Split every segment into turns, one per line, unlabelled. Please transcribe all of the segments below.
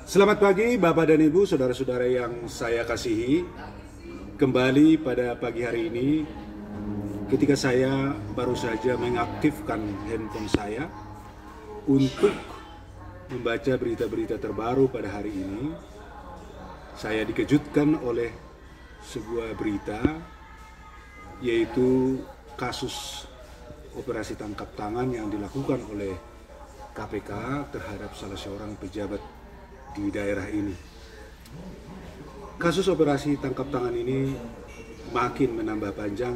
Selamat pagi Bapak dan Ibu, saudara-saudara yang saya kasihi. Kembali pada pagi hari ini, ketika saya baru saja mengaktifkan handphone saya untuk membaca berita-berita terbaru pada hari ini, saya dikejutkan oleh sebuah berita, yaitu kasus operasi tangkap tangan yang dilakukan oleh KPK terhadap salah seorang pejabat di daerah ini. Kasus operasi tangkap tangan ini makin menambah panjang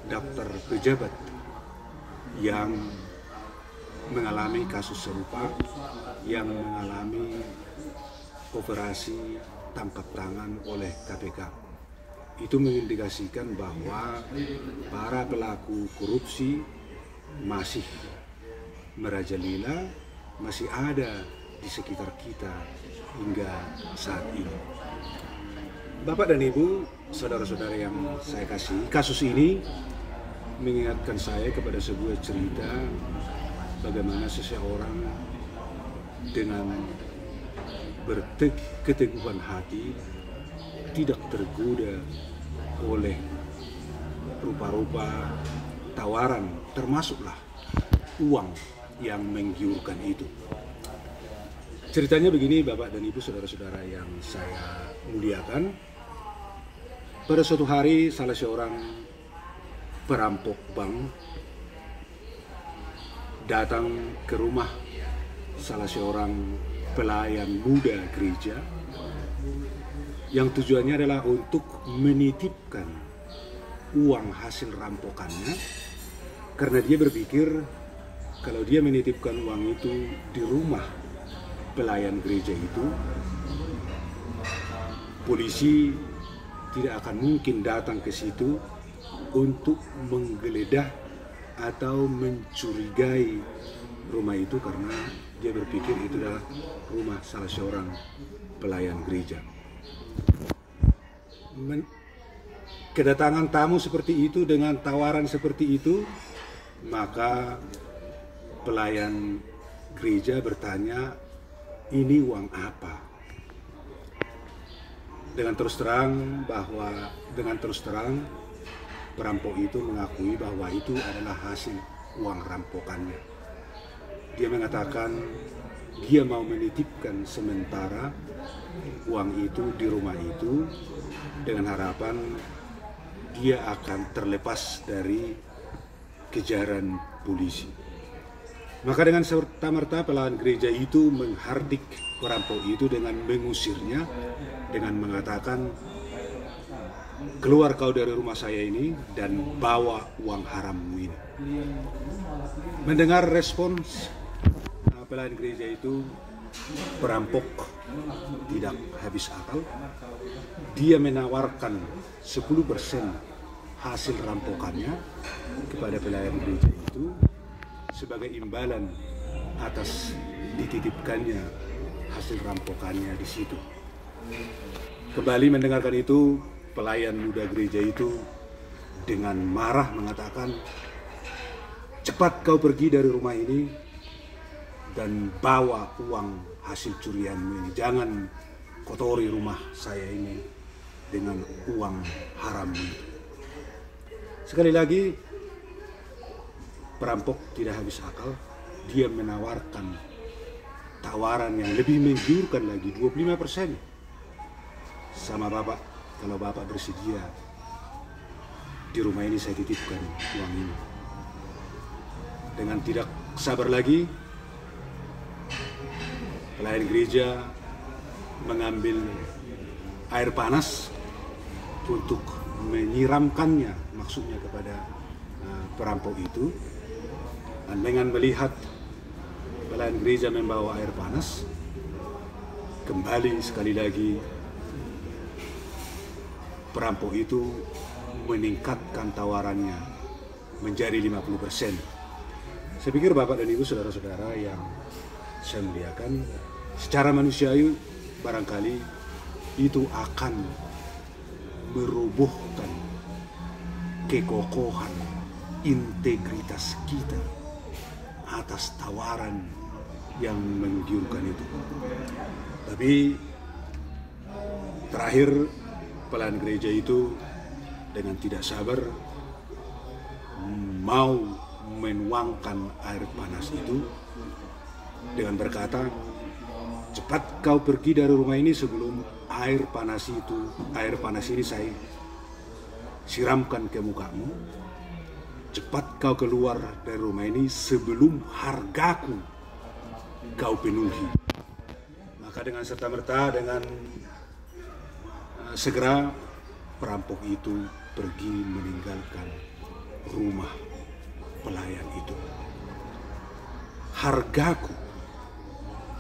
daftar pejabat yang mengalami kasus serupa, yang mengalami operasi tangkap tangan oleh KPK. Itu mengindikasikan bahwa para pelaku korupsi masih merajalela, masih ada di sekitar kita hingga saat ini. Bapak dan Ibu, saudara-saudara yang saya kasihi, kasus ini mengingatkan saya kepada sebuah cerita bagaimana seseorang dengan berketeguhan hati tidak tergoda oleh rupa-rupa tawaran, termasuklah uang yang menggiurkan itu. Ceritanya begini Bapak dan Ibu, saudara-saudara yang saya muliakan. Pada suatu hari salah seorang perampok bank datang ke rumah salah seorang pelayan muda gereja yang tujuannya adalah untuk menitipkan uang hasil rampokannya, karena dia berpikir kalau dia menitipkan uang itu di rumah pelayan gereja itu, polisi tidak akan mungkin datang ke situ untuk menggeledah atau mencurigai rumah itu, karena dia berpikir itu adalah rumah salah seorang pelayan gereja. Kedatangan tamu seperti itu dengan tawaran seperti itu, maka pelayan gereja bertanya, ini uang apa? Dengan terus terang perampok itu mengakui bahwa itu adalah hasil uang rampokannya. Dia mengatakan dia mau menitipkan sementara uang itu di rumah itu dengan harapan dia akan terlepas dari kejaran polisi. Maka dengan serta-merta pelayan gereja itu menghardik perampok itu dengan mengusirnya, dengan mengatakan, keluar kau dari rumah saya ini dan bawa uang harammu ini. Mendengar respons pelayan gereja itu, perampok tidak habis akal. Dia menawarkan 10% hasil rampokannya kepada pelayan gereja itu sebagai imbalan atas dititipkannya hasil rampokannya di situ. Kembali mendengarkan itu, pelayan muda gereja itu dengan marah mengatakan, cepat kau pergi dari rumah ini dan bawa uang hasil curianmu ini. Jangan kotori rumah saya ini dengan uang haram itu. Sekali lagi, perampok tidak habis akal. Dia menawarkan tawaran yang lebih menggiurkan lagi, 25%. Sama Bapak, kalau Bapak bersedia, di rumah ini saya titipkan uang ini. Dengan tidak sabar lagi, pelayan gereja mengambil air panas untuk menyiramkannya, maksudnya kepada perampok itu. Dan dengan melihat pelayan gereja membawa air panas, kembali sekali lagi perampok itu meningkatkan tawarannya menjadi 50%. Saya pikir Bapak dan Ibu, saudara-saudara yang saya muliakan, secara manusiawi barangkali itu akan merobohkan kekokohan integritas kita atas tawaran yang menggiurkan itu. Tapi terakhir pelayan gereja itu dengan tidak sabar mau menuangkan air panas itu dengan berkata, cepat kau pergi dari rumah ini sebelum air panas ini saya siramkan ke mukamu. Cepat kau keluar dari rumah ini sebelum hargaku kau penuhi. Maka dengan serta-merta, dengan segera perampok itu pergi meninggalkan rumah pelayan itu. Hargaku,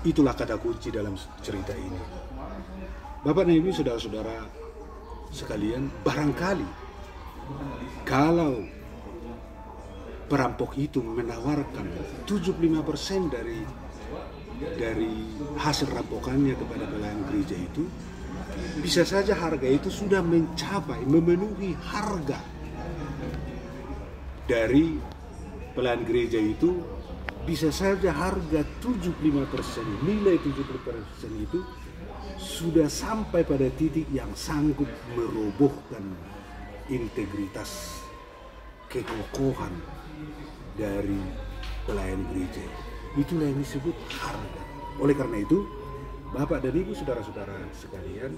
itulah kata kunci dalam cerita ini. Bapak dan Ibu, saudara-saudara sekalian, barangkali kalau perampok itu menawarkan 75% dari hasil rampokannya kepada pelayan gereja itu, bisa saja harga itu sudah memenuhi harga dari pelayan gereja itu. Bisa saja harga 75%, nilai 70% itu sudah sampai pada titik yang sanggup merobohkan integritas, kekokohan dari pelayan gereja. Itulah yang disebut harga. Oleh karena itu, Bapak dan Ibu, saudara-saudara sekalian,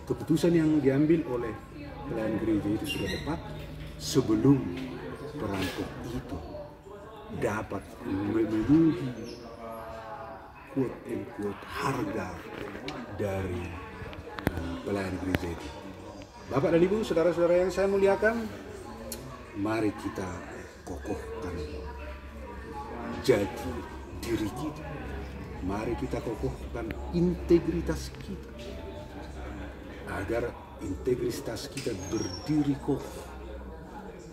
keputusan yang diambil oleh pelayan gereja itu sudah tepat sebelum perampok itu dapat memenuhi quote-unquote harga dari pelayan gereja itu. Bapak dan Ibu, saudara-saudara yang saya muliakan, mari kita kokohkan jati diri kita. Mari kita kokohkan integritas kita, agar integritas kita berdiri kokoh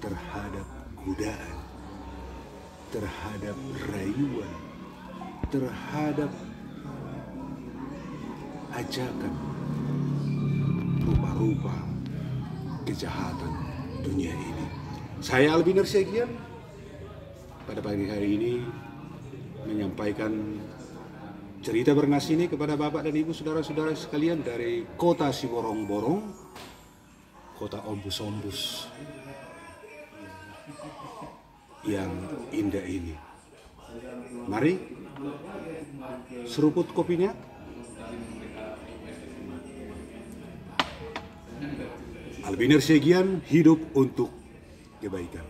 terhadap godaan, terhadap rayuan, terhadap ajakan rupa-rupa kejahatan dunia ini. Saya Albiner Segian pada pagi hari ini menyampaikan cerita bernas ini kepada Bapak dan Ibu, saudara-saudara sekalian, dari kota Siborong-Borong, kota ombus-ombus yang indah ini. Mari seruput kopinya. Albiner Segian, hidup untuk kebaikan.